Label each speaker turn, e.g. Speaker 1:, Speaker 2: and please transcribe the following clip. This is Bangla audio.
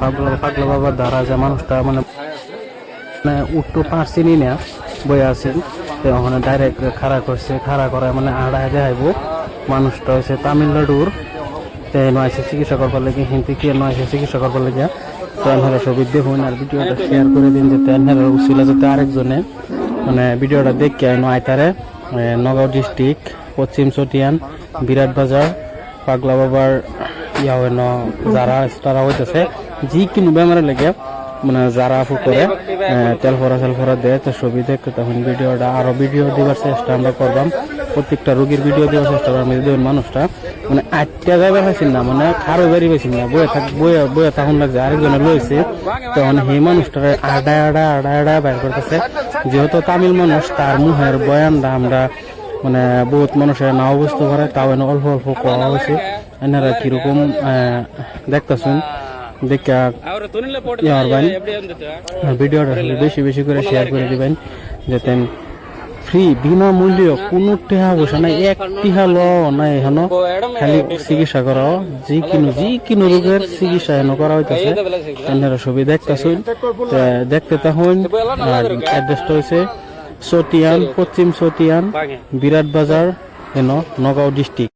Speaker 1: পাগলা বাবার দ্বারা যে মানুষটা মানে উঠতে পারছিনি না বই আছেন তো ওখানে ডাইরেক্ট খাড়া করছে, খাড়া করে মানে আড়ায় দেখাইব। মানুষটা হচ্ছে তামিলনাড়ুর, তো নয়সে চিকিৎসা করবার লেগে হিন্দি কি নয়সে চিকিৎসা করবার লেগে। তো এনহারা ছবি দেখুন আর ভিডিওটা শেয়ার করে দিন, যাতে এনহারা উচিলা যাতে আরেকজনে মানে ভিডিওটা দেখে নয় তারে। নগাঁও ডিস্ট্রিক্ট পশ্চিম চটিয়ান বিরাট বাজার পাগলা বাবার ইয়া হয় ন যারা তারা হইতেছে যে কোনো বেমারের লেগে মানে যারা আপু করে তেল ফরা দেয় তো ছবি দেখতে, তখন ভিডিওটা আরো ভিডিও দেওয়ার চেষ্টা আমরা করবাম। প্রত্যেকটা রোগীর ভিডিও দেওয়ার চেষ্টা করবাম। দেখুন মানুষটা মানে আটটা যাবে পাইছেন না, মানে খারো বেরিয়ে পাইছেন না, বইয়া তখন লাগছে আরেকজনে লইছে। তখন সেই মানুষটারে আড়া বাইর করতেছে। যেহেতু তামিল মানুষ তার মুহের বয়ানটা আমরা মানে বহুত মানুষের নাও বুঝতে পারে, তাও অল্প অল্প কোয়া হয়েছে। এনারা কিরকম দেখতেছেন দেখা ভিডিওটা বেশি বেশি করে শেয়ার করে দিবেন, যাতে ফ্রি বিনামূল্য কোনো টেহা বসে নাই, এক টিহা ল নাই এখানে খালি চিকিৎসা করা যে কোনো রোগের চিকিৎসা এনে করা হইতেছে। এনারা ছবি দেখতেছেন, দেখতে তখন অ্যাড্রেসটা হয়েছে চটিয়ান পশ্চিম চটিয়ান বিরাট বাজার নগাঁও ডিস্ট্রিক্ট।